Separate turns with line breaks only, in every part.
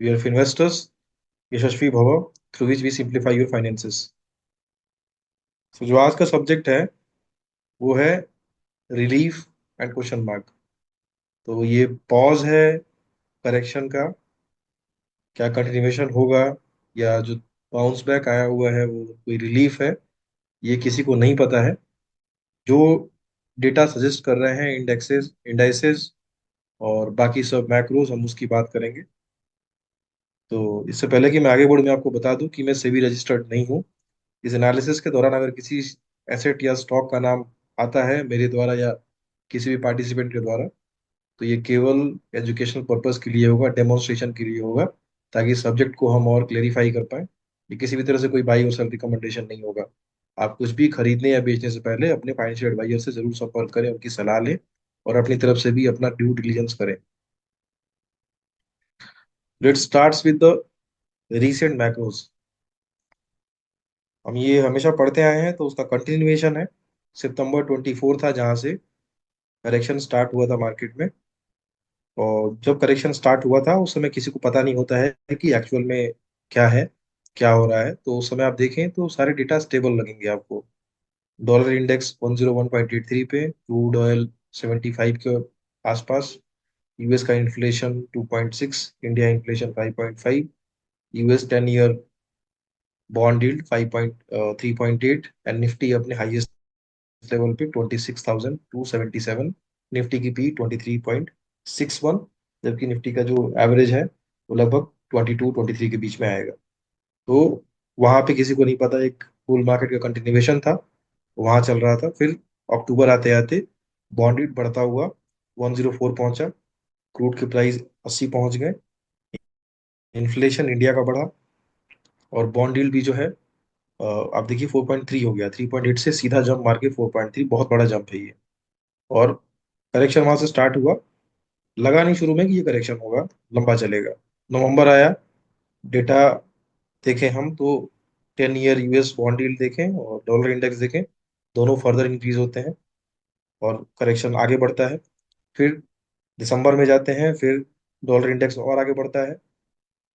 We are investors, यशस्वी भव, through which we simplify your finances. So जो आज का सब्जेक्ट है वो है रिलीफ एंड क्वेश्चन मार्क। तो ये पॉज है करेक्शन का, क्या कंटिन्यूएशन होगा या जो बाउंस बैक आया हुआ है वो कोई रिलीफ है, ये किसी को नहीं पता है। जो डेटा सजेस्ट कर रहे हैं इंडेक्सेस इंडाइसेस और बाकी सब मैक्रोज, हम उसकी बात करेंगे। तो इससे पहले कि मैं आगे बढ़ूं, मैं आपको बता दूं कि मैं सेबी रजिस्टर्ड नहीं हूं। इस एनालिसिस के दौरान अगर किसी एसेट या स्टॉक का नाम आता है मेरे द्वारा या किसी भी पार्टिसिपेंट के द्वारा, तो ये केवल एजुकेशनल पर्पस के लिए होगा, डेमोन्स्ट्रेशन के लिए होगा, ताकि सब्जेक्ट को हम और क्लेरिफाई कर पाए। ये किसी भी तरह से कोई बाई और सेल रिकमेंडेशन नहीं होगा। आप कुछ भी खरीदने या बेचने से पहले अपने फाइनेंशियल एडवाइजर से जरूर संपर्क करें, उनकी सलाह लें और अपनी तरफ से भी अपना ड्यू डिलिजेंस करें। Let's starts with the recent macros. हम ये हमेशा पढ़ते आए हैं तो उसका कंटिन्यूएशन है। सितंबर 24 था जहां से करेक्शन स्टार्ट हुआ था मार्केट में। और जब करेक्शन स्टार्ट हुआ था उस समय किसी को पता नहीं होता है कि एक्चुअल में क्या है, क्या हो रहा है। तो उस समय आप देखें तो सारे डेटा स्टेबल लगेंगे आपको। डॉलर इंडेक्स 101.83 पे, क्रूड ऑयल 75 के आसपास, यूएस का inflation 2.6, India inflation 5.5, US 10 year bond yield 3.8 and Nifty अपने हाईएस्ट लेवल पे 26,277। निफ्टी की पी 23.61, जबकि निफ्टी का जो एवरेज है वो लगभग 22-23 के बीच में आएगा। तो वहां पे किसी को नहीं पता, एक बुल मार्केट का कंटिन्यूएशन था, वहां चल रहा था। फिर अक्टूबर आते आते बॉन्ड यील्ड बढ़ता हुआ 104 पहुंचा, क्रूड के प्राइस 80 पहुंच गए, इन्फ्लेशन इंडिया का बढ़ा और बॉन्ड यील्ड भी जो है आप देखिए 4.3 हो गया। 3.8 से सीधा जंप मार के 4.3, बहुत बड़ा जंप है ये। और करेक्शन वहां से स्टार्ट हुआ। लगा नहीं शुरू में कि ये करेक्शन होगा, लंबा चलेगा। नवंबर आया, डेटा देखें हम तो 10 ईयर यूएस बॉन्ड यील्ड देखें और डॉलर इंडेक्स देखें, दोनों फर्दर इंक्रीज होते हैं और करेक्शन आगे बढ़ता है। फिर दिसंबर में जाते हैं, फिर डॉलर इंडेक्स और आगे बढ़ता है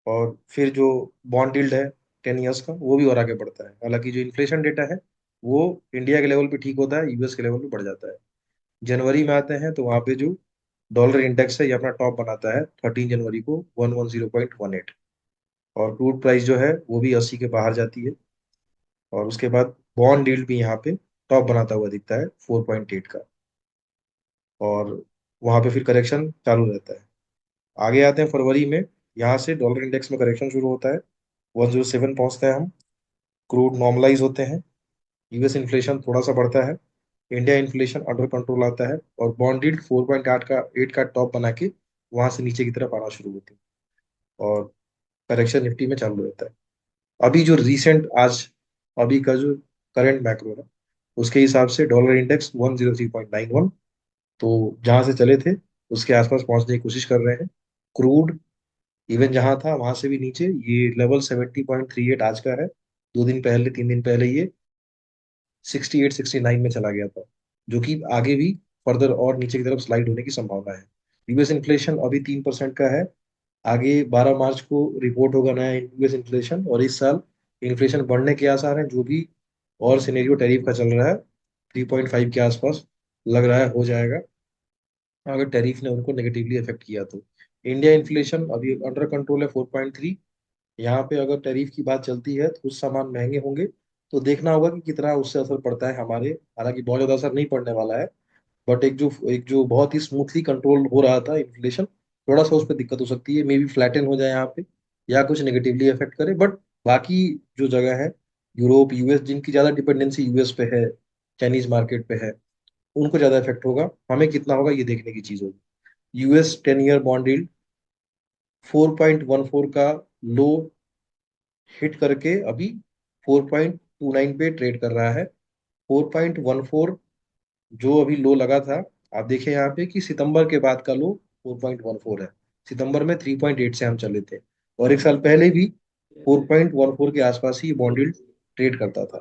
और फिर जो बॉन्ड यील्ड है 10 ईयर्स का वो भी और आगे बढ़ता है। हालांकि जो इन्फ्लेशन डेटा है वो इंडिया के लेवल पे ठीक होता है, यूएस के लेवल पे बढ़ जाता है। जनवरी में आते हैं तो वहां पे जो डॉलर इंडेक्स है ये अपना टॉप बनाता है 13 जनवरी को 110.18। और क्रूड प्राइस जो है वो भी 80 के बाहर जाती है। और उसके बाद बॉन्ड यील्ड भी यहाँ पे टॉप बनाता हुआ दिखता है 4.8 का। और वहां पे फिर करेक्शन चालू रहता है। आगे आते हैं फरवरी में, यहाँ से डॉलर इंडेक्स में करेक्शन शुरू होता है, 107 पहुंचते हैं हम। क्रूड नॉर्मलाइज होते हैं, यूएस इन्फ्लेशन थोड़ा सा बढ़ता है, इंडिया इन्फ्लेशन अंडर कंट्रोल आता है और बॉन्ड यील्ड 4.8 का टॉप बना के वहां से नीचे की तरफ आना शुरू होती है और करेक्शन निफ्टी में चालू रहता है। अभी जो रिसेंट आज अभी का जो करंट मैक्रो है उसके हिसाब से डॉलर इंडेक्स 103.91, तो जहां से चले थे उसके आसपास पहुंचने की कोशिश कर रहे हैं। क्रूड इवन जहां था वहां से भी नीचे, ये लेवल 70.38 आज का है। 2 दिन पहले 3 दिन पहले ये 68-69 में चला गया था, जो कि आगे भी फर्दर और नीचे की तरफ स्लाइड होने की संभावना है। यूएस इन्फ्लेशन अभी 3% का है। आगे 12 मार्च को रिपोर्ट होगा नया यूएस इन्फ्लेशन, और इस साल इन्फ्लेशन बढ़ने के आसार हैं। जो भी और सिनेरियो टैरिफ का चल रहा है 3.5 के आसपास लग रहा है हो जाएगा, अगर टैरिफ ने उनको नेगेटिवली अफेक्ट किया तो। इंडिया इन्फ्लेशन अभी अंडर कंट्रोल है 4.3। यहाँ पे अगर टैरिफ की बात चलती है तो कुछ सामान महंगे होंगे, तो देखना होगा कि कितना उससे असर पड़ता है हमारे। हालांकि बहुत ज्यादा असर नहीं पड़ने वाला है, बट एक जो बहुत ही स्मूथली कंट्रोल हो रहा था इन्फ्लेशन, थोड़ा सा उस पर दिक्कत हो सकती है। मे बी फ्लैटन हो जाए यहाँ पे या कुछ नेगेटिवली अफेक्ट करे। बट बाकी जो जगह है, यूरोप यूएस, जिनकी ज्यादा डिपेंडेंसी यूएस पे है, चाइनीज मार्केट पे है, उनको ज्यादा इफेक्ट होगा। हमें कितना होगा ये देखने की चीज होगी। यूएस 10 ईयर बॉन्ड यील्ड 4.14 का लो हिट करके अभी 4.29 पे ट्रेड कर रहा है। 4.14 जो अभी लो लगा था, आप देखें यहाँ पे कि सितंबर के बाद का लो 4.14 है। सितंबर में 3.8 से हम चले थे और एक साल पहले भी 4.14 के आसपास ही बॉन्ड यील्ड ट्रेड करता था।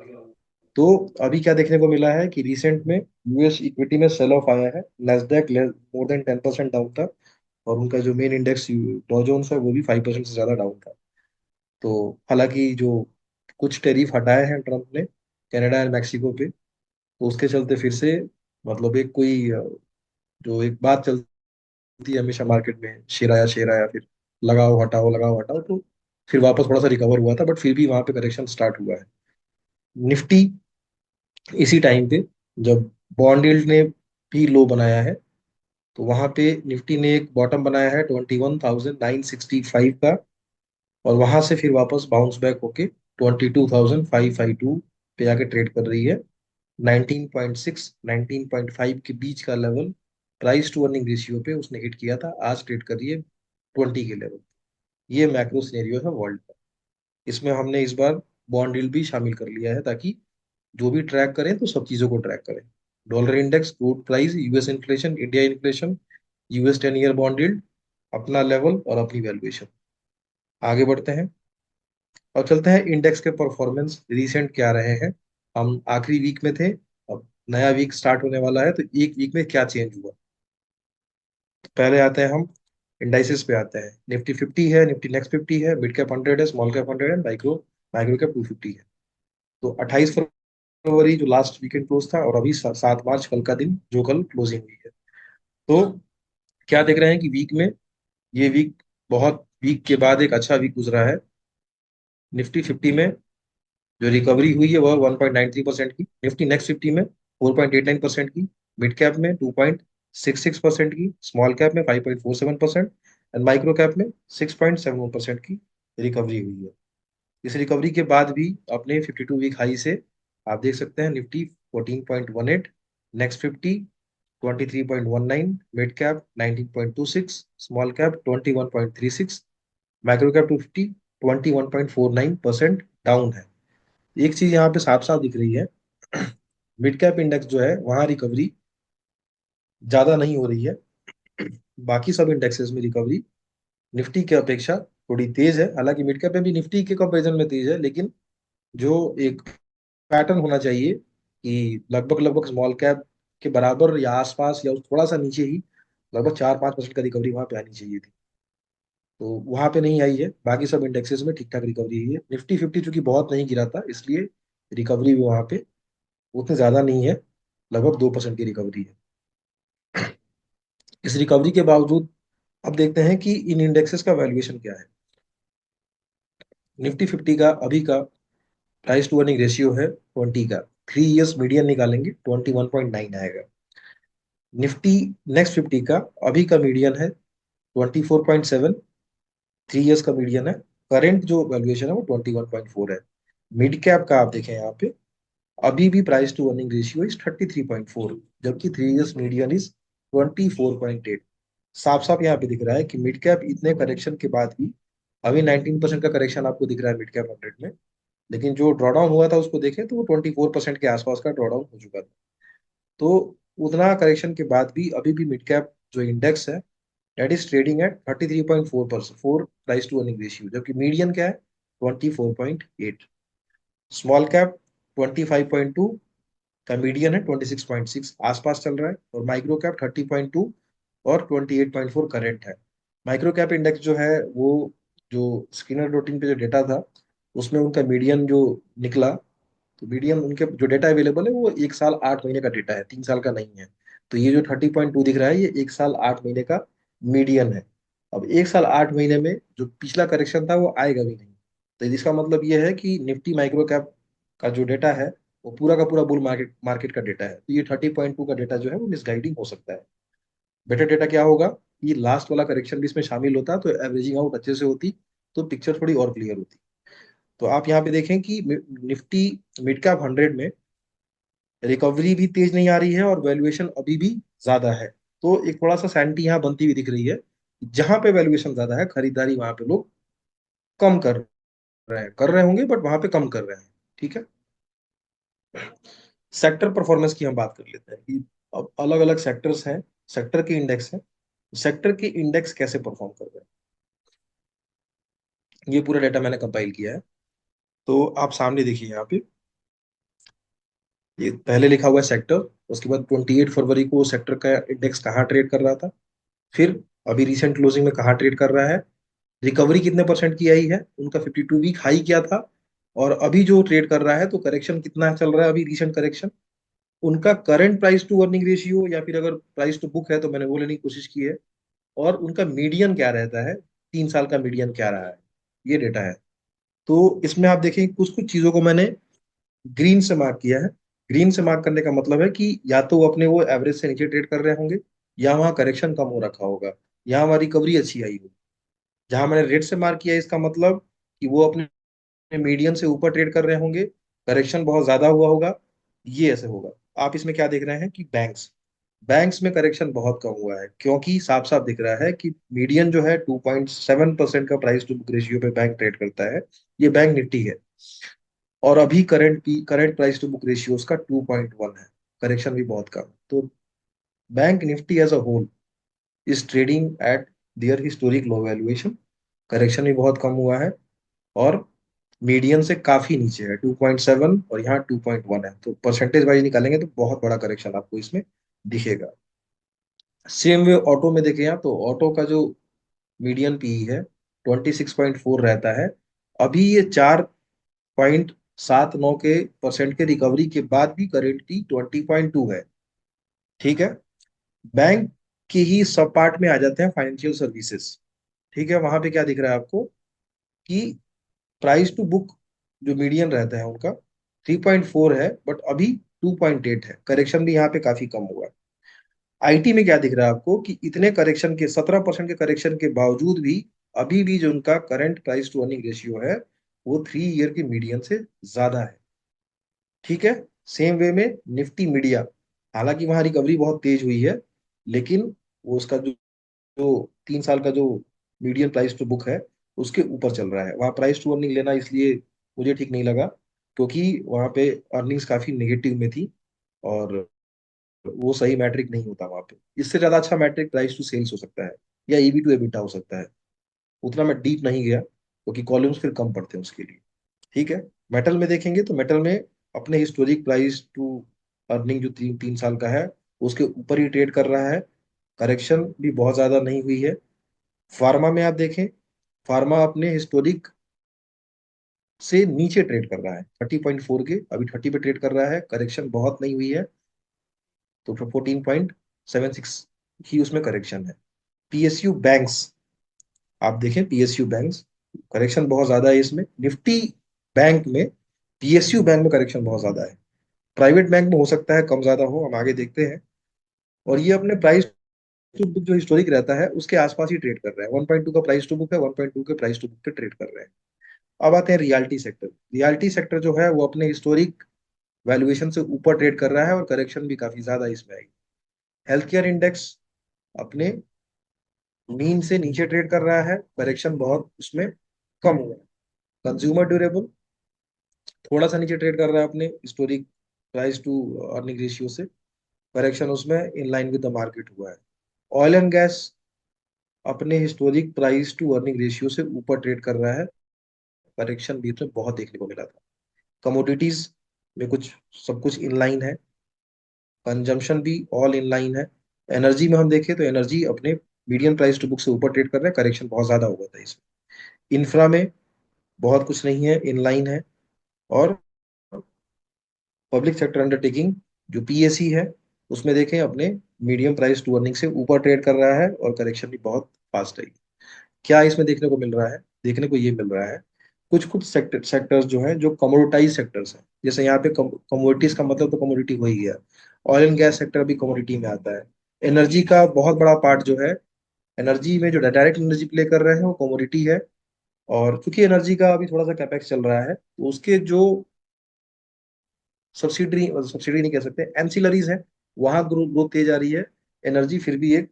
तो अभी क्या देखने को मिला है कि रिसेंट में यूएस इक्विटी में सेल ऑफ आया है। नैस्डैक मोर देन 10% डाउन था, और उनका जो मेन इंडेक्स डॉ जोन्स है वो भी 5% से ज्यादा डाउन था। तो हालांकि जो कुछ टैरिफ हटाए हैं ट्रम्प ने कनाडा और मैक्सिको पे, तो उसके चलते फिर से मतलब एक कोई जो एक बात चलती है हमेशा मार्केट में, शेर आया, फिर लगाओ हटाओ, तो फिर वापस थोड़ा सा रिकवर हुआ था, बट फिर भी वहां पे करेक्शन स्टार्ट हुआ है। निफ्टी इसी टाइम पे जब बॉन्ड यील्ड ने भी लो बनाया है, तो वहां पे निफ्टी ने एक बॉटम बनाया है 21,965 का, और वहां से फिर वापस बाउंस बैक होके 22,552 पे आके ट्रेड कर रही है। 19.6 19.5 के बीच का level price to earning ratio पे उसने हिट किया था, आज ट्रेड कर रही है 20 के लेवल। ये मैक्रो सिनेरियो है वर्ल्ड का। इसमें हमने इस बार बॉन्ड यील्ड भी शामिल कर लिया है, ताकि जो भी ट्रैक करें तो सब चीजों को ट्रैक करें। Dollar index, crude price, US inflation, India inflation, US 10 year bond yield, अपना लेवल और अपनी वैल्यूएशन। आगे बढ़ते हैं और चलते हैं इंडेक्स के परफॉर्मेंस रिसेंट क्या रहे हैं। हम आखिरी वीक में थे, अब नया वीक स्टार्ट होने वाला है, तो एक वीक में क्या चेंज हुआ। तो पहले आते हैं हम इंडाइसेस पे आते हैं। निफ्टी 50 है, निफ्टी नेक्स्ट 50 है, मिड कैप 100 है, स्मॉल कैप 100 है, माइक्रो माइक्रो कैप 250 है। तो 28 फरवरी जो लास्ट वीकेंड क्लोज था, और अभी 7 मार्च कल का दिन जो कल क्लोजिंग हुई है। तो क्या देख रहे हैं कि वीक में, ये वीक बहुत वीक के बाद एक अच्छा वीक गुजरा है। निफ्टी 50 में जो रिकवरी हुई है वह 1.93% की, निफ्टी नेक्स्ट 50 में 4.89% की, मिड कैप में 2.66% की, स्मॉल कैप में 5.47% एंड माइक्रो कैप में 6.71% की रिकवरी हुई है। इस रिकवरी के बाद भी अपने 52 वीक हाई से आप देख सकते हैं Nifty 14.18, next 50 23.19, mid cap 19.26, small cap 21.36, micro cap 250 21.49% down है। एक चीज यहाँ पे साफ साफ दिख रही है, मिड कैप इंडेक्स जो है वहां रिकवरी ज्यादा नहीं हो रही है। बाकी सब इंडेक्सेस में रिकवरी निफ्टी के अपेक्षा थोड़ी तेज है। हालांकि मिड कैप में भी निफ्टी के कंपैरिजन में तेज है, लेकिन जो एक पैटर्न होना चाहिए कि लगभग लगभग स्मॉल कैप के बराबर या आसपास या थोड़ा सा नीचे ही लगभग 4-5% का रिकवरी वहां पे आनी चाहिए थी, तो वहां पे नहीं आई है। बाकी सब इंडेक्सेस में ठीक ठाक रिकवरी हुई है। निफ्टी 50 चूंकि बहुत नहीं गिरा था, इसलिए रिकवरी भी वहां पे उतनी ज्यादा नहीं है, लगभग 2% की रिकवरी है। इस रिकवरी के बावजूद अब देखते हैं कि इन इंडेक्सेस का वैल्यूएशन क्या है। निफ्टी 50 का अभी का प्राइस टू अर्निंग रेशियो है 20 का, 3 इयर्स मीडियन निकालेंगे 21.9 आएगा। निफ्टी नेक्स्ट 50 का अभी का मीडियन है 24.7, 3 इयर्स का मीडियन है। करेंट जो वैल्यूएशन है वो 21.4 है। मिड कैप का आप देखें यहाँ पे, अभी भी price to earning ratio is 33.4, जबकि 3 इयर्स मीडियन इज 24.8। साफ साफ यहाँ पे दिख रहा है कि मिड कैप इतने करेक्शन के बाद भी, अभी 19% का करेक्शन आपको दिख रहा है मिड कैप 100 में, लेकिन जो ड्रॉडाउन हुआ था उसको देखें तो वो 24% के आसपास का ड्रॉडाउन हो चुका था। तो उतना करेक्शन के बाद भी अभी भी मिड कैप जो इंडेक्स है that is trading at 33.4%, 4 price to earning ratio, जबकि मीडियन क्या है 24.8। स्मॉल कैप 25.2 का मीडियन है, 26.6 आसपास चल रहा है, और माइक्रो कैप 30.2 और 28.4 करेंट है। माइक्रो कैप इंडेक्स जो है वो, जो स्किनर रूटीन पे जो डेटा था उसमें उनका मीडियन जो निकला, तो मीडियन उनके जो डेटा अवेलेबल है वो 1 साल 8 महीने का डेटा है, 3 साल का नहीं है। तो ये जो 30.2 दिख रहा है ये 1 साल 8 महीने का मीडियन है। अब 1 साल 8 महीने में जो पिछला करेक्शन था वो आएगा भी नहीं। तो इसका मतलब ये है कि निफ्टी माइक्रो कैप का जो डेटा है वो पूरा का पूरा बुल मार्केट मार्केट का डेटा है। तो ये 30.2 का डेटा जो है वो मिसगाइडिंग हो सकता है। बेटर डेटा क्या होगा कि लास्ट वाला करेक्शन भी इसमें शामिल होता तो एवरेजिंग आउट अच्छे से होती, तो पिक्चर थोड़ी और क्लियर होती। तो आप यहाँ पे देखें कि निफ्टी मिड कैप 100 में रिकवरी भी तेज नहीं आ रही है और वैल्यूएशन अभी भी ज्यादा है। तो एक थोड़ा सा सैंटी यहाँ बनती हुई दिख रही है, जहां पे वैल्यूएशन ज्यादा है खरीदारी वहां पे लोग कम कर रहे होंगे, बट वहां पे कम कर रहे हैं। ठीक है। सेक्टर परफॉर्मेंस की हम बात कर लेते हैं कि अब अलग अलग सेक्टर्स हैं, सेक्टर के इंडेक्स हैं, सेक्टर के इंडेक्स कैसे परफॉर्म कर रहे हैं, ये पूरा डेटा मैंने कंपाइल किया है। तो आप सामने देखिए यहाँ पे, ये पहले लिखा हुआ है सेक्टर, उसके बाद 28 फरवरी को सेक्टर का इंडेक्स कहाँ ट्रेड कर रहा था, फिर अभी रिसेंट क्लोजिंग में कहाँ ट्रेड कर रहा है, रिकवरी कितने परसेंट की आई है, उनका 52 वीक हाई क्या था, और अभी जो ट्रेड कर रहा है तो करेक्शन कितना चल रहा है अभी रिसेंट करेक्शन, उनका current price to earning ratio या फिर अगर प्राइस टू बुक है तो मैंने वो लेने की कोशिश की है, और उनका मीडियन क्या रहता है, 3 साल का मीडियन क्या रहा है, ये डेटा है। तो इसमें आप देखें कुछ कुछ चीजों को मैंने ग्रीन से मार्क किया है। ग्रीन से मार्क करने का मतलब है कि या तो वो अपने वो एवरेज से नीचे ट्रेड कर रहे होंगे, या वहाँ करेक्शन कम हो रखा होगा, या वहाँ रिकवरी अच्छी आई हो। जहां मैंने रेड से मार्क किया इसका मतलब कि वो अपने मीडियन से ऊपर ट्रेड कर रहे होंगे, करेक्शन बहुत ज्यादा हुआ होगा, ये ऐसे होगा। आप इसमें क्या देख रहे हैं कि बैंक्स बैंक्स में करेक्शन बहुत कम हुआ है, क्योंकि साफ साफ दिख रहा है कि मीडियन जो है 2.7% का प्राइस टू बुक रेशियो पे बैंक ट्रेड करता है, ये बैंक निफ्टी है। और अभी current price to book ratio उसका 2.1 है, करेक्शन भी बहुत कम। तो bank Nifty as a whole is trading at their historic low valuation, correction भी बहुत कम हुआ है, और मीडियन से काफी नीचे है 2.7, और यहाँ 2.1 है, तो परसेंटेज वाइज निकालेंगे तो बहुत बड़ा करेक्शन आपको इसमें दिखेगा। सेम वे ऑटो में देखें यहाँ, तो ऑटो का जो मीडियन पीई है 26.4 रहता है, अभी ये 4.79 के परसेंट के रिकवरी के बाद भी करेंटली 20.2 है। ठीक है। बैंक की ही सब पार्ट में आ जाते हैं फाइनेंशियल सर्विसेज। ठीक है, वहां पे क्या दिख रहा है आपको कि प्राइस टू बुक जो मीडियन रहता है उनका 3.4 है, बट अभी 2.8 है, करेक्शन भी यहाँ पे काफी कम हुआ है। आईटी में क्या दिख रहा है आपको कि इतने करेक्शन के 17% के करेक्शन के बावजूद भी अभी भी जो उनका current price to earning ratio है वो 3 ईयर की मीडियन से ज्यादा है। ठीक है। सेम वे में निफ्टी मीडिया, हालांकि वहां रिकवरी बहुत तेज हुई है, लेकिन वो उसका जो 3 साल का जो मीडियन प्राइस टू बुक है उसके ऊपर चल रहा है। वहाँ प्राइस टू अर्निंग लेना इसलिए मुझे ठीक नहीं लगा, क्योंकि वहाँ पे अर्निंग्स काफी नेगेटिव में थी, और वो सही मैट्रिक नहीं होता वहाँ पे। इससे ज्यादा अच्छा मैट्रिक प्राइस टू सेल्स हो सकता है, या ईबी टू एबिटा हो सकता है। उतना मैं डीप नहीं गया, क्योंकि कॉलम्स फिर कम पड़ते हैं उसके लिए। ठीक है। मेटल में देखेंगे तो मेटल में अपने हिस्टोरिक प्राइस टू अर्निंग जो 3 3 साल का है उसके ऊपर ही ट्रेड कर रहा है, करेक्शन भी बहुत ज्यादा नहीं हुई है। फार्मा में आप देखें, फार्मा अपने हिस्टोरिक से नीचे ट्रेड कर रहा है, 30.4 के अभी 30 पे ट्रेड कर रहा है, करेक्शन बहुत नहीं हुई है, तो 14.76 ही उसमें करेक्शन है। पीएसयू बैंक्स, आप देखें पीएसयू बैंक्स, करेक्शन बहुत ज्यादा है इसमें। निफ्टी बैंक में पीएसयू बैंक में करेक्शन बहुत ज्यादा है। प्राइवेट बैंक में हो सकता है कम ज्यादा हो, हम आगे देखते हैं। और ये अपने प्राइस टू बुक जो हिस्टोरिक रहता है उसके आसपास ही ट्रेड कर रहे हैं, 1.2 का प्राइस टू बुक है, 1.2 के प्राइस टू बुक पे ट्रेड कर रहे हैं। अब आते हैं रियलिटी सेक्टर। रियलिटी सेक्टर जो है वो अपने हिस्टोरिक वैल्यूएशन से ऊपर ट्रेड कर रहा है, और करेक्शन भी काफी ज्यादा इसमें आई। हेल्थ केयर इंडेक्स अपने मीन से नीचे ट्रेड कर रहा है, करेक्शन बहुत उसमें कम हुआ है। कंज्यूमर ड्यूरेबल थोड़ा सा नीचे ट्रेड कर रहा है अपने historic price to earning ratio से, करेक्शन उसमें in line with the market हुआ है। ऑयल एंड गैस अपने historic price to earning ratio से ऊपर ट्रेड कर रहा है, करेक्शन भी इसमें बहुत देखने को मिला था। कमोडिटीज में कुछ सब कुछ इन लाइन है, कंजम्पशन भी ऑल इन लाइन है। एनर्जी में हम देखें तो एनर्जी अपने मीडियम प्राइस टू बुक से ऊपर ट्रेड कर रहा है, करेक्शन बहुत ज्यादा हुआ था इसमें। इंफ्रा में बहुत कुछ नहीं है, इन लाइन है। और पब्लिक सेक्टर अंडरटेकिंग जो पीएससी है उसमें देखें अपने मीडियम प्राइस टू अर्निंग से ऊपर ट्रेड कर रहा है, और करेक्शन भी बहुत फास्ट है। क्या इसमें देखने को मिल रहा है, देखने को ये मिल रहा है कुछ कुछ सेक्टर्स जो हैं जो कमोडिटाइज सेक्टर्स हैं, जैसे यहाँ पे कमोडिटीज का मतलब तो कमोडिटी हो ही गया, ऑयल एंड गैस सेक्टर भी कमोडिटी में आता है। एनर्जी का बहुत बड़ा पार्ट जो है, एनर्जी में जो डायरेक्ट एनर्जी प्ले कर रहे हैं वो कमोडिटी है। और चूंकि एनर्जी का अभी थोड़ा सा कैपेक्स चल रहा है, तो उसके जो सब्सिडरी सब्सिडी नहीं कह सकते, एंसिलरीज है, वहां ग्रोथ तेज आ रही है। एनर्जी फिर भी एक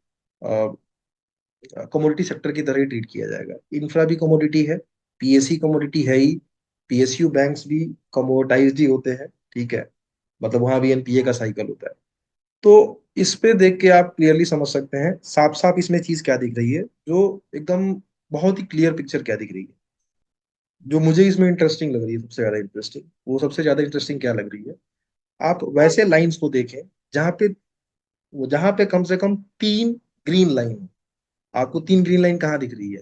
कमोडिटी सेक्टर की तरह ही ट्रीट किया जाएगा। इंफ्रा भी कमोडिटी है, पीएससी कमोडिटी है ही, पीएसयू बैंक्स भी कमोडिटाइज्ड ही होते हैं। ठीक है, मतलब वहां भी एनपीए का साइकिल होता है। तो इस पे देख के आप क्लियरली समझ सकते हैं साफ साफ इसमें चीज क्या दिख रही है, जो एकदम बहुत ही क्लियर पिक्चर क्या दिख रही है। जो मुझे इसमें इंटरेस्टिंग लग रही है, सबसे ज्यादा इंटरेस्टिंग, वो सबसे ज्यादा इंटरेस्टिंग क्या लग रही है, आप वैसे लाइंस को देखें जहां पे कम से कम 3 ग्रीन लाइन हो। आपको तीन ग्रीन लाइन कहाँ दिख रही है?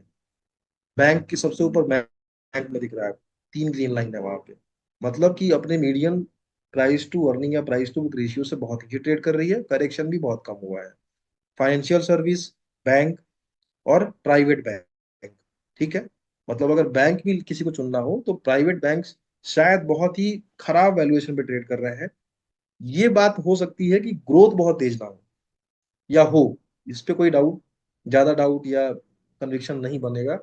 बैंक की सबसे ऊपर बैंक में दिख रहा है, तीन ग्रीन लाइन है वहां पे। मतलब कि अपने मीडियम प्राइस टू अर्निंग या प्राइस टू बुक रेशियो से बहुत ही ट्रेड कर रही है, करेक्शन भी बहुत कम हुआ है। फाइनेंशियल सर्विस, बैंक और प्राइवेट बैंक, ठीक है। मतलब अगर बैंक भी किसी को चुनना हो तो प्राइवेट बैंक शायद बहुत ही खराब वैल्यूएशन पे ट्रेड कर रहे हैं। ये बात हो सकती है कि ग्रोथ बहुत तेज ना हो, या हो, इस पे कोई डाउट, ज्यादा डाउट या कन्विक्शन नहीं बनेगा,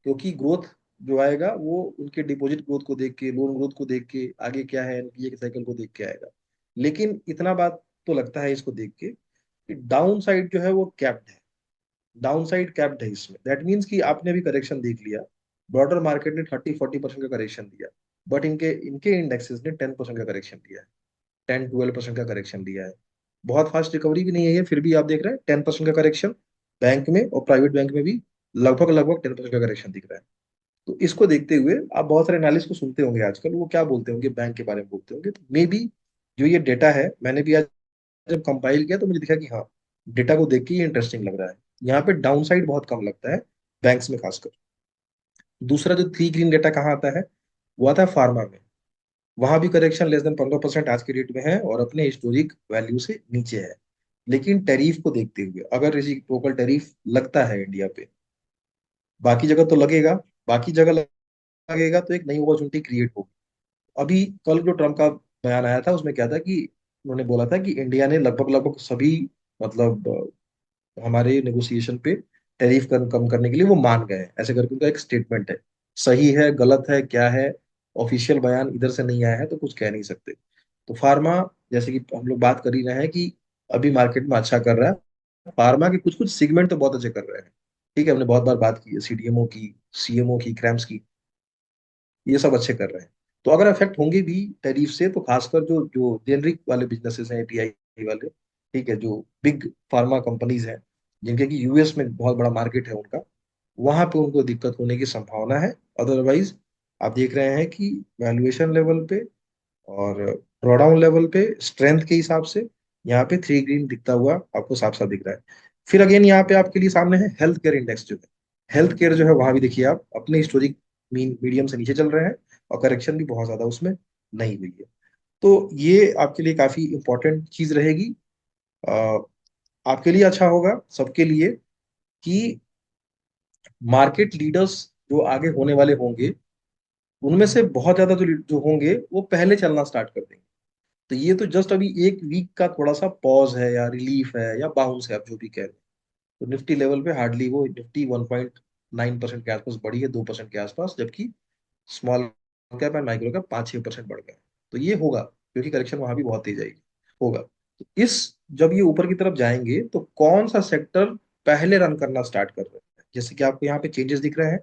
क्योंकि ग्रोथ जो आएगा वो उनके डिपॉजिट ग्रोथ को देख के, लोन ग्रोथ को देख के, आगे क्या है एनपीए के साइकिल को देख के आएगा। लेकिन इतना बात तो लगता है इसको देख के कि डाउन साइड जो है वो कैप्ड है, डाउन साइड कैप्ड है इसमें। दैट मीन्स कि आपने भी करेक्शन देख लिया, ब्रॉडर मार्केट ने 30-40% का करेक्शन दिया, बट इनके इनके इंडेक्सेस ने 10% का करेक्शन दिया है, 10-12% का करेक्शन दिया है। बहुत फास्ट रिकवरी भी नहीं है ये, फिर भी आप देख रहे हैं 10% का करेक्शन बैंक में, और प्राइवेट बैंक में भी लगभग लगभग 10% का करेक्शन दिख रहा है। तो इसको देखते हुए आप बहुत सारे एनालिस्ट को सुनते होंगे आजकल, वो क्या बोलते होंगे, बैंक के बारे में बोलते होंगे, तो मे बी जो ये डेटा है, मैंने भी आज जब कंपाइल किया तो मुझे दिखा कि हाँ, डेटा को देख के ये इंटरेस्टिंग लग रहा है। यहाँ पे डाउन साइड बहुत कम लगता है, बैंक्स में खासकर। दूसरा जो थ्री ग्रीन डेटा कहाँ आता है, वो आता है फार्मा में। वहां भी करेक्शन लेस देन 15% आज के डेट में है और अपने हिस्टोरिक वैल्यू से नीचे है। लेकिन टैरिफ को देखते हुए, अगर रेसिप्रोकल टैरिफ लगता है इंडिया पे, बाकी जगह तो लगेगा, बाकी जगह लगेगा तो एक नई अपॉर्चुनिटी क्रिएट होगी। अभी कल जो ट्रम्प का बयान आया था उसमें क्या था कि उन्होंने बोला था कि इंडिया ने लगभग लगभग सभी, मतलब हमारे नेगोशिएशन पे टैरिफ कम करने के लिए वो मान गए हैं, ऐसे करके उनका एक स्टेटमेंट है। सही है गलत है क्या है, ऑफिशियल बयान इधर से नहीं आया है तो कुछ कह नहीं सकते। तो फार्मा, जैसे कि हम लोग बात कर ही रहे हैं कि अभी मार्केट में अच्छा कर रहा है, फार्मा के कुछ कुछ सेगमेंट तो बहुत अच्छे कर रहे हैं। ठीक है, हमने बहुत बार बात की है सीडीएमओ की, सीएमओ की, क्रैम्स की, ये सब अच्छे कर रहे हैं। तो अगर अफेक्ट होंगे भी टैरिफ से तो खासकर जो जो जेनरिक वाले बिजनेसेस हैं, एपीआई वाले, ठीक है, जो बिग फार्मा कंपनीज हैं, जिनके कि यूएस में बहुत बड़ा मार्केट है उनका, वहां पे उनको दिक्कत होने की संभावना है। अदरवाइज आप देख रहे हैं कि वैल्यूएशन लेवल पे और ड्रॉडाउन लेवल पे स्ट्रेंथ के हिसाब से यहाँ पे थ्री ग्रीन दिखता हुआ आपको साफ साफ दिख रहा है। फिर अगेन यहाँ पे आपके लिए सामने है हेल्थ केयर इंडेक्स जो है। हेल्थ केयर जो है वहां भी देखिए आप अपने हिस्टोरिक मीन मीडियम से नीचे चल रहे हैं, और करेक्शन भी बहुत ज्यादा उसमें नहीं हुई है। तो ये आपके लिए काफी इंपॉर्टेंट चीज रहेगी। अ, आपके लिए अच्छा होगा, सबके लिए, कि मार्केट लीडर्स जो आगे होने वाले होंगे, उनमें से बहुत ज्यादा जो होंगे वो पहले चलना स्टार्ट कर देंगे। तो ये तो जस्ट अभी एक वीक का थोड़ा सा पॉज है या रिलीफ है या बाउंस है, आप जो भी कह रहे हैं। तो निफ्टी लेवल पे हार्डली वो निफ्टी 1.9% के आसपास बढ़ी है, 2% के आसपास, जबकि small cap and micro cap 5-6% बढ़ गए। तो ये होगा क्योंकि करेक्शन वहां भी बहुत तेज आएगी, होगा। तो इस जब ये ऊपर की तरफ जाएंगे तो कौन सा सेक्टर पहले रन करना स्टार्ट कर रहे हैं, जैसे कि आपको यहाँ पे चेंजेस दिख रहे हैं,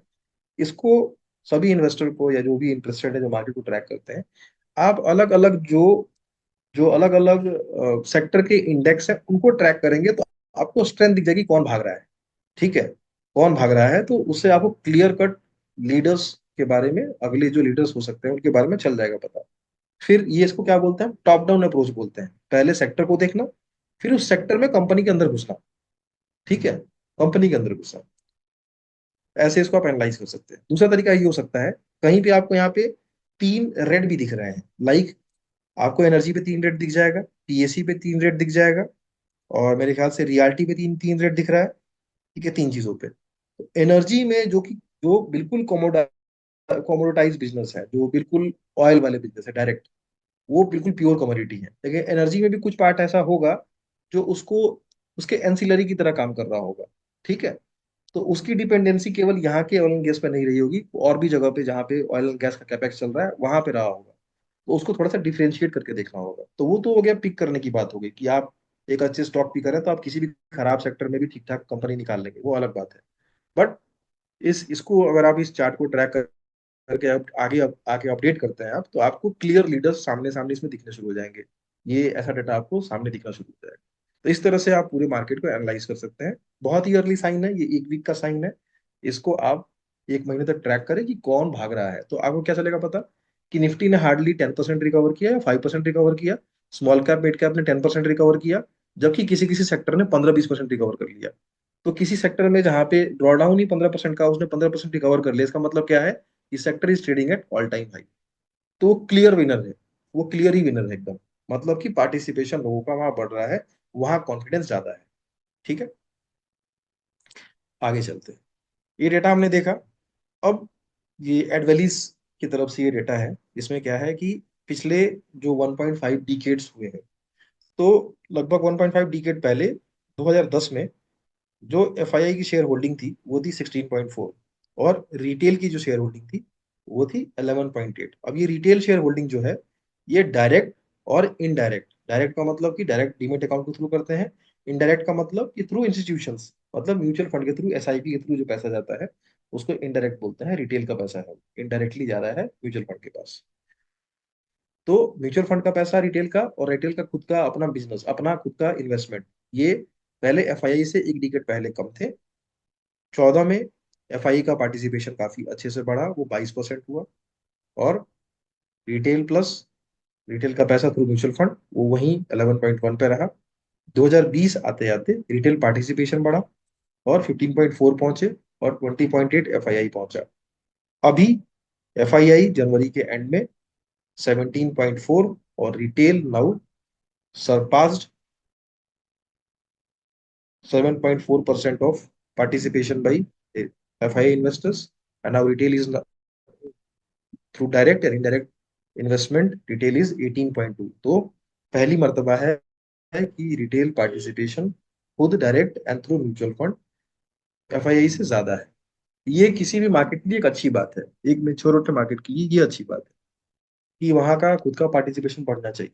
इसको सभी इन्वेस्टर को या जो भी इंटरेस्टेड है, जो मार्केट को ट्रैक करते हैं, आप अलग अलग जो जो अलग अलग सेक्टर के इंडेक्स हैं उनको ट्रैक करेंगे तो आपको स्ट्रेंथ दिख जाएगी कौन भाग रहा है। ठीक है, कौन भाग रहा है, तो उससे आपको क्लियर कट लीडर्स के बारे में, अगले जो लीडर्स हो सकते हैं उनके बारे में चल जाएगा पता। फिर ये इसको क्या बोलते हैं, टॉप डाउन अप्रोच बोलते हैं। पहले सेक्टर को देखना, फिर उस सेक्टर में कंपनी के अंदर घुसना। ठीक है, कंपनी के अंदर घुसना, ऐसे इसको आप एनालाइज कर सकते हैं। दूसरा तरीका ये हो सकता है, कहीं पे आपको यहाँ पे तीन रेड भी दिख रहे हैं, लाइक आपको एनर्जी पे तीन रेड दिख जाएगा, पीएससी पे तीन रेड दिख जाएगा, और मेरे ख्याल से रियल्टी पे तीन तीन रेट दिख रहा है। ठीक है, तीन चीजों पे। तो एनर्जी में जो कि जो बिल्कुल कमोडोटाइज बिजनेस है, जो बिल्कुल ऑयल वाले बिजनेस है डायरेक्ट, वो बिल्कुल प्योर कमोडिटी है। लेकिन एनर्जी में भी कुछ पार्ट ऐसा होगा जो उसको उसके एंसिलरी की तरह काम कर रहा होगा। ठीक है, तो उसकी डिपेंडेंसी केवल यहाँ के ऑयल एंड गैस पे नहीं रही होगी, और भी जगह पे जहाँ पे ऑयल एंड गैस का कैपेक्स चल रहा है वहां पे रहा होगा। तो उसको थोड़ा सा डिफ्रेंशिएट करके देखना होगा। तो वो तो हो गया पिक करने की बात, हो गई कि आप एक अच्छे स्टॉक पिक करें तो आप किसी भी खराब सेक्टर में भी ठीक ठाक कंपनी निकाल लेंगे, वो अलग बात है। बट इस इसको अगर आप इस चार्ट को ट्रैक करके आप आगे आगे अपडेट करते हैं आप, तो आपको क्लियर लीडर्स सामने सामने इसमें दिखने शुरू हो जाएंगे। ये ऐसा डाटा आपको सामने दिखना शुरू हो जाएगा। तो इस तरह से आप पूरे मार्केट को एनालाइज कर सकते हैं। बहुत ही अर्ली साइन है ये, एक वीक का साइन है। इसको आप एक महीने तक ट्रैक करें कि कौन भाग रहा है, तो आपको क्या चलेगा पता कि निफ्टी ने हार्डली 10% रिकवर किया या 5% रिकवर किया, स्मॉल कैप मिड कैप ने 10% रिकवर किया, जबकि किसी किसी सेक्टर ने 15-20% रिकवर कर लिया। तो किसी सेक्टर में जहां पे ड्रॉडाउन ही 15% का, उसने 15% रिकवर कर लिया, इसका मतलब क्या है? ये sector is trading at all time high. तो वो क्लियर विनर है, वो क्लियर ही विनर है एकदम। मतलब कि पार्टिसिपेशन लोगों का वहां बढ़ रहा है, वहां कॉन्फिडेंस ज्यादा है। ठीक है, आगे चलते हैं। ये डेटा हमने देखा। अब ये एडवेलिस की तरफ से ये डेटा है। इसमें क्या है कि पिछले जो 1.5 डिकेड्स हुए हैं, तो लगभग 1.5 डिकेड पहले 2010 में जो एफआईआई की शेयर होल्डिंग थी वो थी 16.4, और रिटेल की जो शेयर होल्डिंग थी वो थी 11.8। अब ये रिटेल शेयर होल्डिंग जो है, ये डायरेक्ट और इनडायरेक्ट, डायरेक्ट का मतलब कि डायरेक्ट डीमेट अकाउंट के थ्रू करते हैं, इनडायरेक्ट का मतलब कि थ्रू इंस्टीट्यूशंस, मतलब म्यूचुअल फंड के थ्रू, एसआईपी के थ्रू जो पैसा जाता है उसको इनडायरेक्ट बोलते हैं। रिटेल का पैसा है, इनडायरेक्टली जा रहा है म्यूचुअल फंड के पास। तो म्यूचुअल फंड का पैसा रिटेल का, और रिटेल का खुद का अपना बिजनेस, अपना खुद का इन्वेस्टमेंट, ये पहले एफआईआई से एक डिकेट पहले कम थे। 14 में एफआई का पार्टिसिपेशन काफी अच्छे से बढ़ा, वो 22% हुआ। और रिटेल प्लस, रिटेल का पैसा थ्रू म्यूचुअल फंड, वो वहीं 11.1 पे रहा। 2020 आते आते रिटेल पार्टिसिपेशन बढ़ा और 15.4 पहुंचे, और 20.8 एफआईआई पहुंचा। अभी एफआईआई जनवरी के एंड में 17.4, और retail now surpassed 7.4% of participation by FII investors, and now retail is through direct and indirect investment, retail is 18.2। तो पहली मर्तबा है कि रिटेल पार्टिसिपेशन खुद direct and through mutual fund FII से ज्यादा है। ये किसी भी मार्केट के लिए एक अच्छी बात है, एक मेच्योर मार्केट के लिए ये अच्छी बात है कि वहां का खुद का पार्टिसिपेशन बढ़ना चाहिए।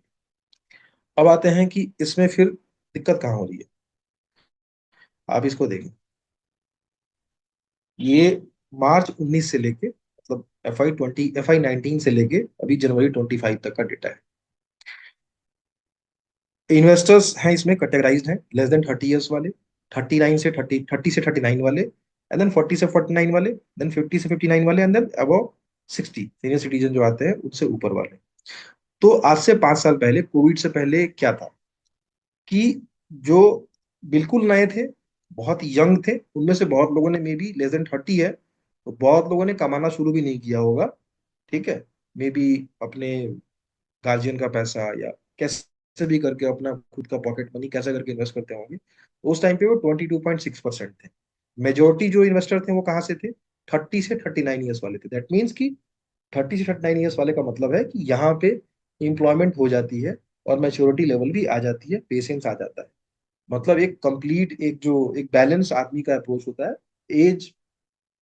अब आते हैं कि इसमें फिर दिक्कत कहाँ हो रही है। आप इसको देखें, ये मार्च 19 से लेके, मतलब FY19 से लेके अभी जनवरी 25 तक का डेटा है। इन्वेस्टर्स हैं इसमें कैटेगराइज्ड हैं, लेस देन 30 ईयर्स वाले, 30 से 39 वाले, एंड देन 40 से 49 वाले, देन 50 से 59 वाले, and then above 60 senior citizen जो आते हैं उनसे ऊपर वाले। तो आज से 5 साल पहले, कोविड से पहले क्या था कि जो बिल्कुल नए थे, बहुत यंग थे, उनमें से बहुत लोगों ने, मे बी लेस देन 30 है, तो बहुत लोगों ने कमाना शुरू भी नहीं किया होगा। ठीक है, मे बी अपने गार्जियन का पैसा या कैसे भी करके अपना खुद का पॉकेट मनी कैसे करके इन्वेस्ट करते होंगे। उस टाइम पे वो 22.6% थे। मेजोरिटी जो इन्वेस्टर थे वो कहाँ से थे? 30 से 39 ईयर्स वाले थे। दैट मीन्स कि 30 से 39 ईयर्स वाले का मतलब है कि यहाँ पे एम्प्लॉयमेंट हो जाती है, और मैच्योरिटी लेवल भी आ जाती है, पेशेंस आ जाता है। मतलब एक कंप्लीट, एक जो एक बैलेंस आदमी का अप्रोच होता है। एज,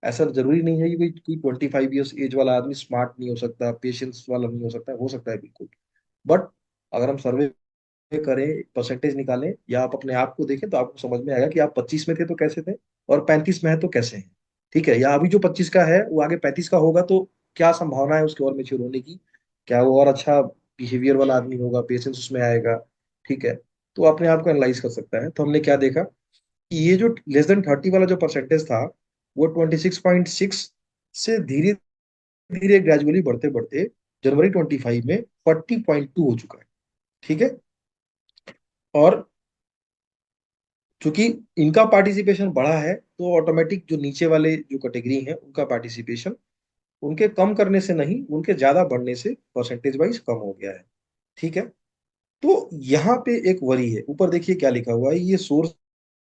ऐसा जरूरी नहीं है कि कोई कोई 25 ईयर्स एज वाला आदमी स्मार्ट नहीं हो सकता, पेशेंस वाला नहीं हो सकता है बिल्कुल। बट अगर हम सर्वे करें, परसेंटेज निकालें, या आप अपने आप को देखें, तो आपको समझ में आएगा कि आप 25 में थे तो कैसे थे, और 35 में है तो कैसे हैं। ठीक है, या अभी जो 25 का है वो आगे 35 का होगा, तो क्या संभावना है उसके और मेच्योर होने की? क्या वो और अच्छा बिहेवियर वाला आदमी होगा, पेशेंस उसमें आएगा? ठीक है, तो अपने आप को एनालाइज कर सकता है। तो हमने क्या देखा कि ये जो लेस देन 30 वाला जो परसेंटेज था, वो 26.6 से धीरे धीरे ग्रेजुअली बढ़ते बढ़ते जनवरी 25 में 40.2 हो चुका है। ठीक है, और चूंकि इनका पार्टिसिपेशन बढ़ा है, तो ऑटोमेटिक जो नीचे वाले जो कैटेगरी हैं उनका पार्टिसिपेशन उनके कम करने से नहीं, उनके ज्यादा बढ़ने से परसेंटेज वाइज कम हो गया है। ठीक है, तो यहाँ पे एक वरी है। ऊपर देखिए क्या लिखा हुआ है, ये सोर्स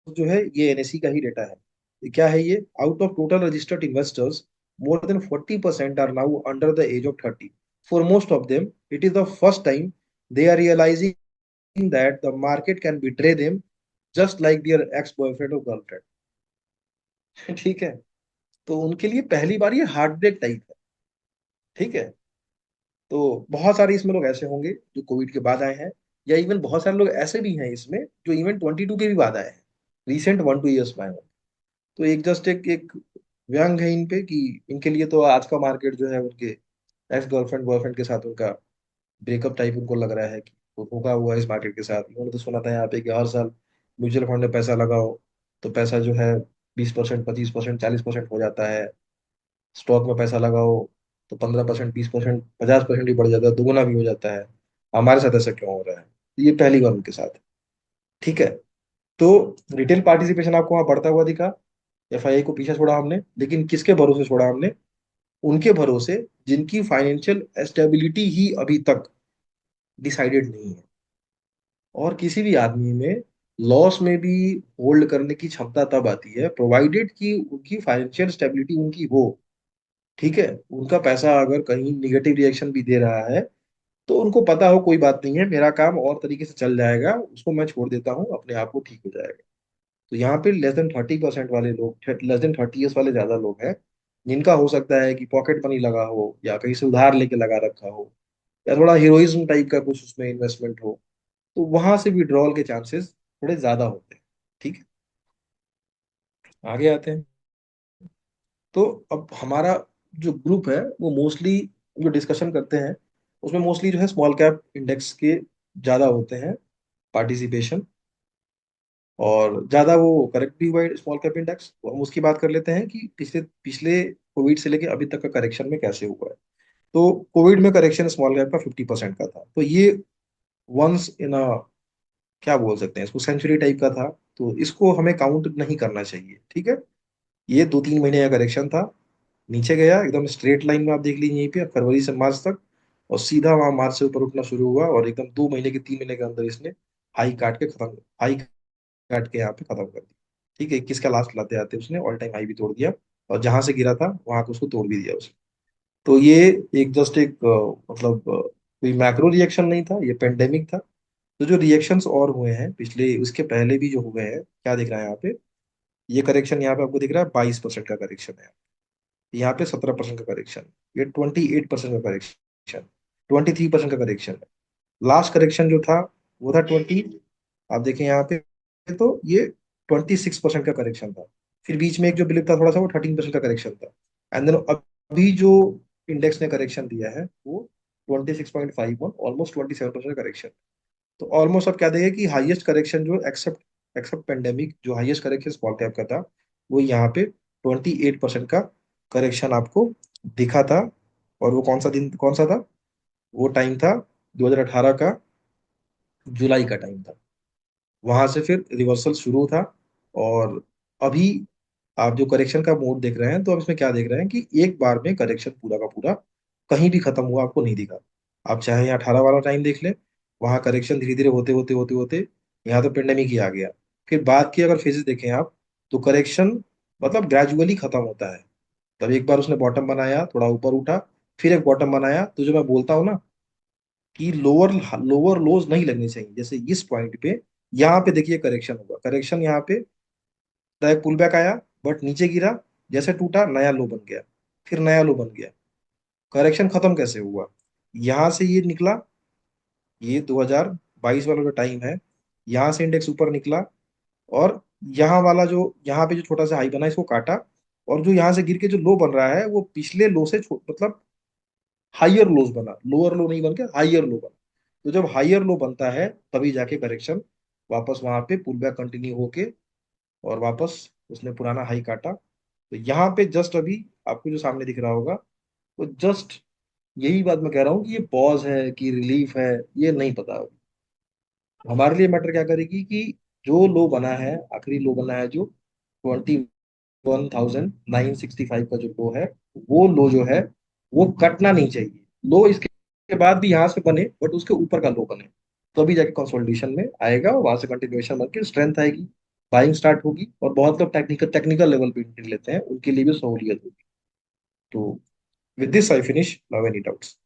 जो है ये एनएससी का ही डेटा है। ये क्या है? ये out of total registered investors, more than 40% are now under the age of 30। For most of them it is the first time they are realizing that the market can betray them, just like their ex boyfriend और girlfriend. ठीक है, तो उनके लिए पहली बार ये heart break type है। ठीक है, तो बहुत सारे इसमें लोग ऐसे होंगे जो कोविड के बाद आए हैं, या इवन बहुत सारे लोग ऐसे भी हैं इसमें जो इवन 22 के भी बाद आए हैं, रिसेंट 1-2 ईयर्स में आए हैं। तो एक जस्ट एक व्यंग है इन पे कि इनके लिए तो आज का मार्केट जो है उनके एक्स गर्लफ्रेंड बॉयफ्रेंड के साथ उनका ब्रेकअप टाइप उनको लग रहा है कि वो धोखा हुआ है इस मार्केट के साथ। उन्होंने तो सुना था यहाँ पे कि हर साल म्यूचुअल फंड में पैसा लगाओ तो पैसा जो है 20%, 25%, 40% हो जाता है। स्टॉक में पैसा लगाओ तो 15%, 20%, 50% ही बढ़ जाता है, दुगुना भी हो जाता है। हमारे साथ ऐसा क्यों हो रहा है? ये पहली बार उनके साथ है। ठीक है, तो रिटेल पार्टिसिपेशन आपको वहां बढ़ता हुआ दिखा। एफआईआई को पीछे छोड़ा हमने, लेकिन किसके भरोसे छोड़ा हमने? उनके भरोसे जिनकी फाइनेंशियल स्टेबिलिटी ही अभी तक डिसाइडेड नहीं है। और किसी भी आदमी में लॉस में भी होल्ड करने की क्षमता तब आती है, प्रोवाइडेड कि उनकी फाइनेंशियल स्टेबिलिटी उनकी हो। ठीक है, उनका पैसा अगर कहीं निगेटिव रिएक्शन भी दे रहा है, तो उनको पता हो कोई बात नहीं है, मेरा काम और तरीके से चल जाएगा, उसको मैं छोड़ देता हूँ, अपने आप को ठीक हो जाएगा। तो यहाँ पे लेस देन 30% वाले लोग, लेस देन 30 ईयर्स वाले ज्यादा लोग हैं, जिनका हो सकता है कि पॉकेट मनी लगा हो, या कहीं से उधार लेके लगा रखा हो, या थोड़ा हीरोइज्म टाइप का कुछ उसमें इन्वेस्टमेंट हो, तो वहां से विड्रॉल के चांसेस थोड़े ज्यादा होते हैं। ठीक है, आगे आते हैं। तो अब हमारा जो ग्रुप है वो मोस्टली जो डिस्कशन करते हैं, उसमें मोस्टली जो है स्मॉल कैप इंडेक्स के ज्यादा होते हैं पार्टिसिपेशन, और ज्यादा वो करेक्ट भी हुआ है स्मॉल कैप इंडेक्स। तो हम उसकी बात कर लेते हैं कि पिछले पिछले कोविड से लेके अभी तक का करेक्शन में कैसे हुआ है। तो कोविड में करेक्शन स्मॉल कैप का 50% का था, तो ये वंस इन अ, क्या बोल सकते हैं इसको, सेंचुरी टाइप का था। तो इसको हमें काउंट नहीं करना चाहिए। ठीक है, ये 2-3 महीने का करेक्शन था, नीचे गया एकदम स्ट्रेट लाइन में, आप देख लीजिए यहीं पे फरवरी से मार्च तक, और सीधा वहां मार्च से ऊपर उठना शुरू हुआ, और एकदम 2 महीने के 3 महीने के अंदर इसने हाई काट के यहाँ पे खत्म कर दिया। ठीक है, 21 का लास्ट लाते आते उसने ऑल टाइम हाई भी तोड़ दिया, और जहां से गिरा था वहां को उसको तोड़ भी दिया उसने। तो ये एक जस्ट एक मतलब कोई मैक्रो रिएक्शन नहीं था, ये पेंडेमिक था। तो जो रिएक्शंस और हुए हैं पिछले, उसके पहले भी जो हुए हैं, क्या दिख रहा है यहाँ पे? ये करेक्शन यहाँ पे आपको दिख रहा है 22% का करेक्शन है, यहाँ पे 17% का करेक्शन, ये 28% का करेक्शन, 23% का करेक्शन है। लास्ट करेक्शन जो था वो था 20, आप देखें यहाँ पे, तो ये 26% का करेक्शन था। फिर बीच में एक जो ब्लिप था थोड़ा सा, वो 13% का करेक्शन था। एंड देन अभी जो इंडेक्स ने करेक्शन दिया है वो 26.51, ऑलमोस्ट 27% करेक्शन। तो ऑलमोस्ट आप क्या देखें कि हाईएस्ट करेक्शन जो एक्सेप्ट एक्सेप्ट पेंडेमिक, जो हाईएस्ट करेक्शन स्मॉल कैप का था, वो यहाँ पे 28% का करेक्शन आपको दिखा था। और वो कौन सा दिन, कौन सा था? वो टाइम था 2018 का जुलाई का टाइम था। वहां से फिर रिवर्सल शुरू था। और अभी आप जो करेक्शन का मोड देख रहे हैं, तो आप इसमें क्या देख रहे हैं कि एक बार में करेक्शन पूरा का पूरा कहीं भी खत्म हुआ आपको नहीं दिखा। आप चाहे यहाँ 18 वाला टाइम देख लें, वहां करेक्शन धीरे धीरे होते होते होते होते यहाँ तो पेंडेमिक ही आ गया। फिर बाद की अगर फेजेस देखें आप, तो करेक्शन मतलब ग्रेजुअली खत्म होता है। तब एक बार उसने बॉटम बनाया, थोड़ा ऊपर उठा, फिर एक बॉटम बनाया। तो जो मैं बोलता हूँ ना कि लोअर लोअर लोज नहीं लगनी चाहिए, जैसे इस पॉइंट पे, यहाँ पे देखिए करेक्शन होगा, करेक्शन यहाँ पे एक पुल बैक आया, बट नीचे गिरा, जैसे टूटा नया लो बन गया, फिर नया लो बन गया। करेक्शन खत्म कैसे हुआ? यहाँ से ये निकला, ये 2022 वाला जो टाइम है, यहाँ से इंडेक्स ऊपर निकला, और यहाँ वाला जो, यहाँ पे जो छोटा सा हाई बना इसको काटा, और जो यहाँ से गिर के जो लो बन रहा है वो पिछले लो से मतलब हाइयर लोज बना, लोअर लो नहीं बन के हाइयर लो बना। तो जब हाइयर लो बनता है, तभी जाके करेक्शन वापस वहां पे पुल बैक कंटिन्यू होके, और वापस उसने पुराना हाई काटा। तो यहाँ पे जस्ट अभी आपको जो सामने दिख रहा होगा, वो जस्ट यही बात मैं कह रहा हूँ कि ये पॉज है कि रिलीफ है, ये नहीं पता अभी। हमारे लिए मैटर क्या करेगी कि जो लो बना है, आखिरी लो बना है जो 21,965 का जो लो है, वो लो जो है वो कटना नहीं चाहिए। लो इसके बाद भी यहाँ से बने, बट उसके ऊपर का लो बने, तभी जाके कंसोलिडेशन में आएगा, और वहां से कंटिन्यूएशन बन के स्ट्रेंथ आएगी, बाइंग स्टार्ट होगी। और बहुत लोग टेक्निकल टेक्निकल लेवल पे एंट्री लेते हैं, उनके लिए भी सहूलियत होगी। तो with this I finish, now any doubts?